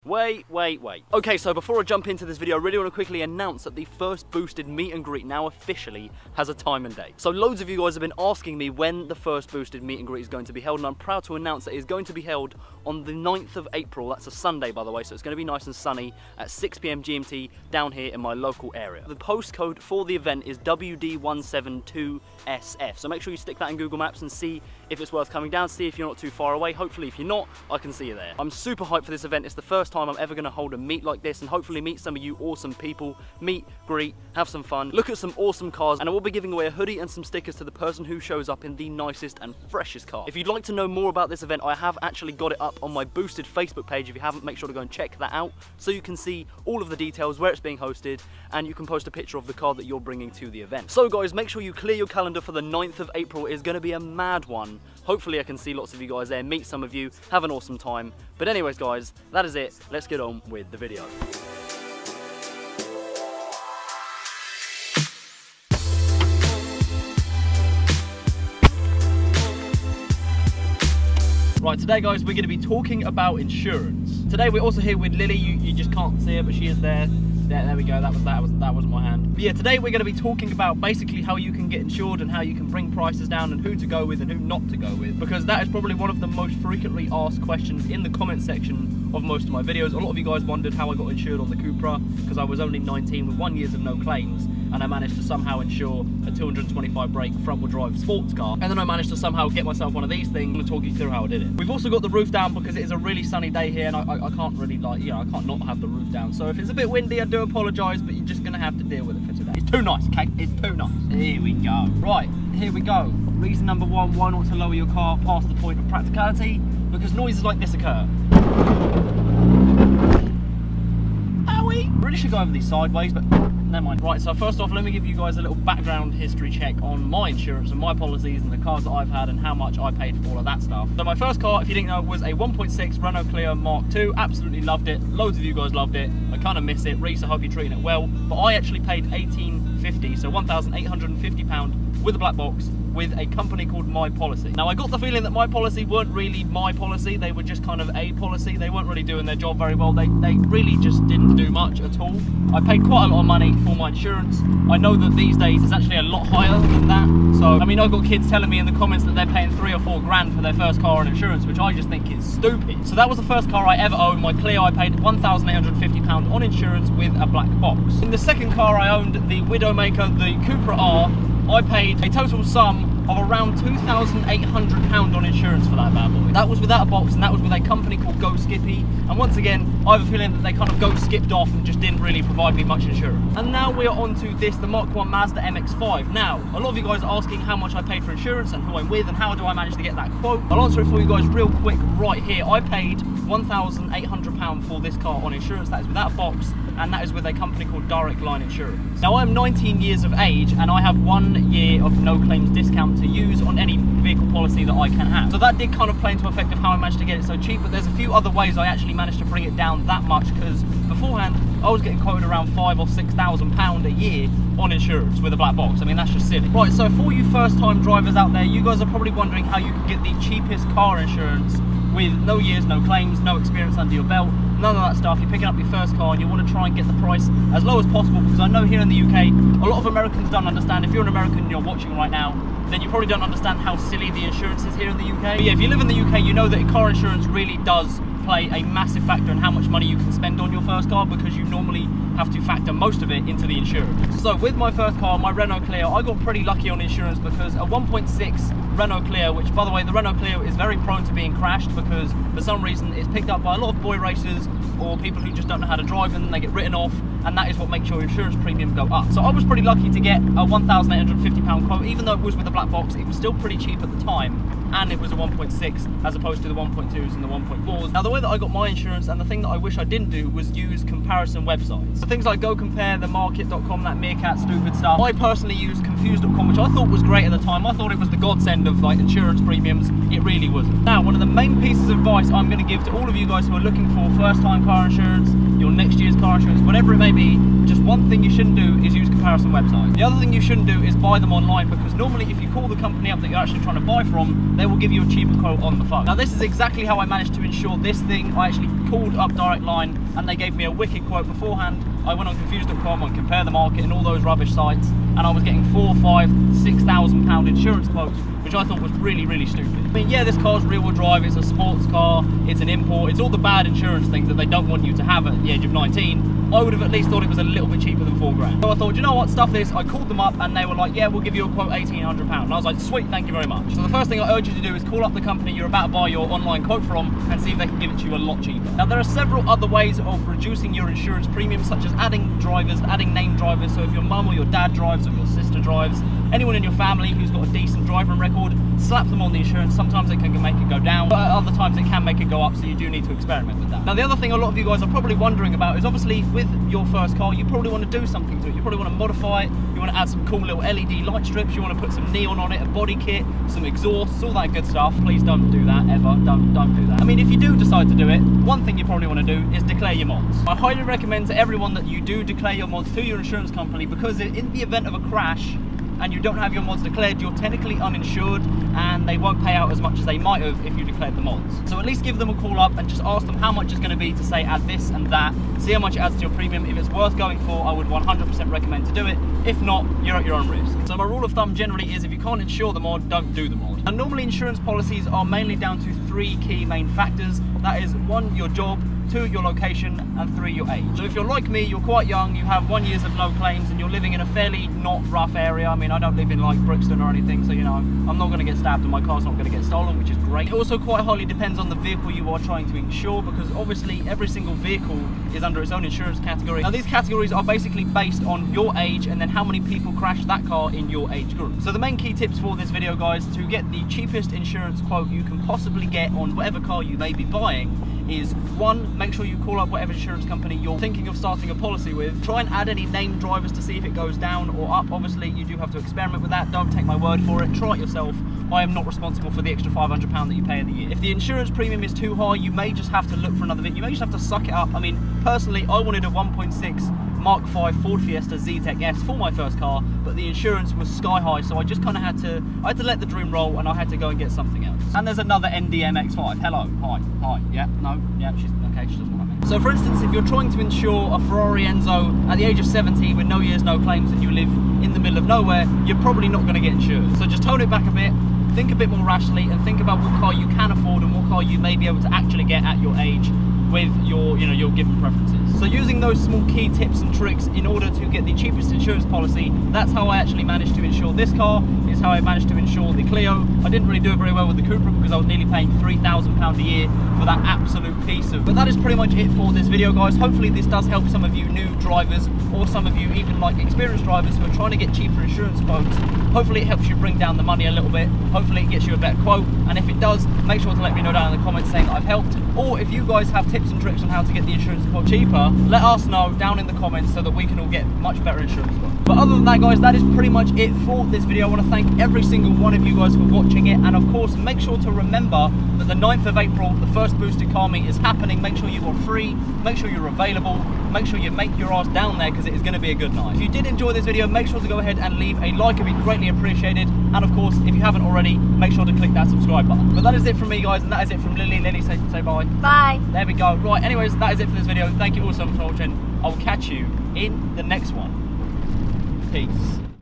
Wait. Okay, so before I jump into this video, I really want to quickly announce that the first boosted meet and greet now officially has a time and date. So loads of you guys have been asking me when the first boosted meet and greet is going to be held, and I'm proud to announce that it is going to be held on the 9th of April. That's a Sunday, by the way, so it's going to be nice and sunny at 6 PM GMT down here in my local area. The postcode for the event is WD172SF, so make sure you stick that in Google Maps and see if it's worth coming down, see if you're not too far away. Hopefully, if you're not, I can see you there. I'm super hyped for this event. It's the first time I'm ever going to hold a meet like this, and hopefully meet some of you awesome people, meet, greet, have some fun, look at some awesome cars, and I will be giving away a hoodie and some stickers to the person who shows up in the nicest and freshest car. If you'd like to know more about this event, I have actually got it up on my boosted Facebook page. If you haven't, make sure to go and check that out so you can see all of the details, where it's being hosted, and you can post a picture of the car that you're bringing to the event. So guys, make sure you clear your calendar for the 9th of April. It's going to be a mad one. Hopefully I can see lots of you guys there, meet some of you, have an awesome time. But anyways guys, that is it. Let's get on with the video. Right, today guys, we're going to be talking about insurance. Today we're also here with Lily. You just can't see her, but she is there. There we go, that wasn't my hand. But yeah, today we're going to be talking about basically how you can get insured and how you can bring prices down and who to go with and who not to go with, because that is probably one of the most frequently asked questions in the comment section of most of my videos. A lot of you guys wondered how I got insured on the Cupra, because I was only 19 with 1 year of no claims, and I managed to somehow insure a 225 brake front wheel drive sports car, and then I managed to somehow get myself one of these things. I'm going to talk you through how I did it. We've also got the roof down because it is a really sunny day here, and I can't really, like, you know, I can't not have the roof down. So if it's a bit windy, I do apologise, but you're just going to have to deal with it for today. It's too nice, okay? It's too nice. Here we go. Right, here we go. Reason number one, why not to lower your car past the point of practicality? Because noises like this occur. Owie! Really should go over these sideways, but never mind. Right, so first off, let me give you guys a little background history check on my insurance and my policies and the cars that I've had and how much I paid for all of that stuff. So my first car, if you didn't know, was a 1.6 Renault Clio Mark II. Absolutely loved it. Loads of you guys loved it. I kind of miss it. Reese, I hope you're treating it well. But I actually paid £1,850, so £1,850 with a black box with a company called My Policy. Now I got the feeling that My Policy weren't really my policy, they were just kind of a policy. They weren't really doing their job very well. They really just didn't do much at all. I paid quite a lot of money for my insurance. I know that these days it's actually a lot higher than that. So, I mean, I've got kids telling me in the comments that they're paying 3 or 4 grand for their first car on insurance, which I just think is stupid. So that was the first car I ever owned, my Clio. I paid £1,850 on insurance with a black box. In the second car I owned, the Widowmaker, the Cupra R, I paid a total sum of around £2,800 on insurance for that bad boy. That was without a box, and that was with a company called Go Skippy. And once again, I have a feeling that they kind of go skipped off and just didn't really provide me much insurance. And now we are on to this, the Mark 1 Mazda MX-5. Now, a lot of you guys are asking how much I paid for insurance and who I'm with and how do I manage to get that quote. I'll answer it for you guys real quick right here. I paid £1,800 for this car on insurance. That is without a box, and that is with a company called Direct Line Insurance. Now, I'm 19 years of age, and I have 1 year of no claims discount to use on any vehicle policy that I can have. So that did kind of play into effect of how I managed to get it so cheap, but there's a few other ways I actually managed to bring it down that much, because beforehand I was getting quoted around £5,000 or £6,000 a year on insurance with a black box. I mean, that's just silly. Right, so for you first time drivers out there, you guys are probably wondering how you can get the cheapest car insurance with no years, no claims, no experience under your belt, none of that stuff. You're picking up your first car and you want to try and get the price as low as possible, because I know here in the UK, a lot of Americans don't understand. If you're an American and you're watching right now, then you probably don't understand how silly the insurance is here in the UK. But yeah, if you live in the UK, you know that car insurance really does play a massive factor in how much money you can spend on your first car, because you normally have to factor most of it into the insurance. So with my first car, my Renault Clio, I got pretty lucky on insurance, because a 1.6 Renault Clio, which by the way, the Renault Clio is very prone to being crashed, because for some reason it's picked up by a lot of boy racers or people who just don't know how to drive, and then they get written off, and that is what makes your insurance premium go up. So I was pretty lucky to get a £1,850 quote. Even though it was with a black box, it was still pretty cheap at the time, and it was a 1.6 as opposed to the 1.2s and the 1.4s. Now the way that I got my insurance, and the thing that I wish I didn't do, was use comparison websites. So things like Go Compare, themarket.com, that Meerkat stupid stuff. I personally used Confused.com, which I thought was great at the time. I thought it was the godsend of like insurance premiums. It really wasn't. Now, one of the main pieces of advice I'm going to give to all of you guys who are looking for first time car insurance, your next year's car insurance, whatever it may be, just one thing you shouldn't do is use comparison websites. The other thing you shouldn't do is buy them online, because normally if you call the company up that you're actually trying to buy from, they will give you a cheaper quote on the phone. Now this is exactly how I managed to insure this thing. I actually called up Direct Line and they gave me a wicked quote beforehand. I went on Confused.com and Compare the Market and all those rubbish sites, and I was getting £4,000, £5,000, £6,000 insurance quotes, which I thought was really, really stupid. I mean, yeah, this car's rear-wheel drive, it's a sports car, it's an import, it's all the bad insurance things that they don't want you to have at the age of 19. I would have at least thought it was a little bit cheaper than £4,000. So I thought, you know what, stuff this. I called them up and they were like, yeah, we'll give you a quote £1,800. And I was like, sweet, thank you very much. So the first thing I urge you to do is call up the company you're about to buy your online quote from and see if they can give it to you a lot cheaper. Now, there are several other ways of reducing your insurance premiums, such as adding drivers, adding named drivers. So if your mum or your dad drives or your sister drives, anyone in your family who's got a decent driving record, slap them on the insurance. Sometimes it can make it go down, but other times it can make it go up, so you do need to experiment with that. Now, the other thing a lot of you guys are probably wondering about is obviously with your first car, you probably want to do something to it. You probably want to modify it, you want to add some cool little LED light strips, you want to put some neon on it, a body kit, some exhausts, all that good stuff. Please don't do that, ever. Don't do that. I mean, if you do decide to do it, one thing you probably want to do is declare your mods. I highly recommend to everyone that you do declare your mods to your insurance company, because in the event of a crash, and you don't have your mods declared, you're technically uninsured and they won't pay out as much as they might have if you declared the mods. So at least give them a call up and just ask them how much it's going to be to say add this and that, see how much it adds to your premium. If it's worth going for, I would 100% recommend to do it. If not, you're at your own risk. So my rule of thumb generally is if you can't insure the mod, don't do the mod. And normally insurance policies are mainly down to 3 key main factors. That is 1, your job, 2, your location, and 3, your age. So if you're like me, you're quite young, you have 1 year of no claims, and you're living in a fairly not rough area. I mean, I don't live in like Brixton or anything, so you know, I'm not going to get stabbed and my car's not going to get stolen, which is great. It also quite highly depends on the vehicle you are trying to insure, because obviously every single vehicle is under its own insurance category. Now these categories are basically based on your age and then how many people crashed that car in your age group. So the main key tips for this video, guys, to get the cheapest insurance quote you can possibly get on whatever car you may be buying is 1, make sure you call up whatever insurance company you're thinking of starting a policy with. Try and add any named drivers to see if it goes down or up. Obviously, you do have to experiment with that. Don't take my word for it. Try it yourself. I am not responsible for the extra £500 that you pay in the year. If the insurance premium is too high, you may just have to look for another vehicle. You may just have to suck it up. I mean, personally, I wanted a 1.6 Mark V Ford Fiesta Zetec S for my first car, but the insurance was sky high, so I just kind of had to let the dream roll, and I had to go and get something else. And there's another NDMX5. Hello, hi, yeah, no, yeah, she's okay, she doesn't want me. So for instance, if you're trying to insure a Ferrari Enzo at the age of 70 with no years, no claims, and you live in the middle of nowhere, you're probably not going to get insured. So just tone it back a bit, think a bit more rationally, and think about what car you can afford and what car you may be able to actually get at your age with your, your given preferences. So using those small key tips and tricks in order to get the cheapest insurance policy, that's how I actually managed to insure this car, is how I managed to insure the Clio. I didn't really do it very well with the Cupra because I was nearly paying £3,000 a year for that absolute piece of. But that is pretty much it for this video, guys. Hopefully this does help some of you new drivers, or some of you even like experienced drivers who are trying to get cheaper insurance quotes. Hopefully it helps you bring down the money a little bit. Hopefully it gets you a better quote, and if it does, make sure to let me know down in the comments saying that I've helped. Or if you guys have tips and tricks on how to get the insurance quote cheaper, let us know down in the comments so that we can all get much better insurance quotes. But other than that, guys, that is pretty much it for this video. I want to thank every single one of you guys for watching it, and of course make sure to remember that the 9th of April, the first boosted car meet is happening. Make sure you are free, make sure you're available, make sure you make your ass down there, because it is going to be a good night. If you did enjoy this video, make sure to go ahead and leave a like, it'd be greatly appreciated. And of course, if you haven't already, make sure to click that subscribe button. But that is it from me, guys, and that is it from Lily. Lily, say bye. Bye. There we go. Right, anyways, that is it for this video. Thank you all so much for watching. I will catch you in the next one. Peace.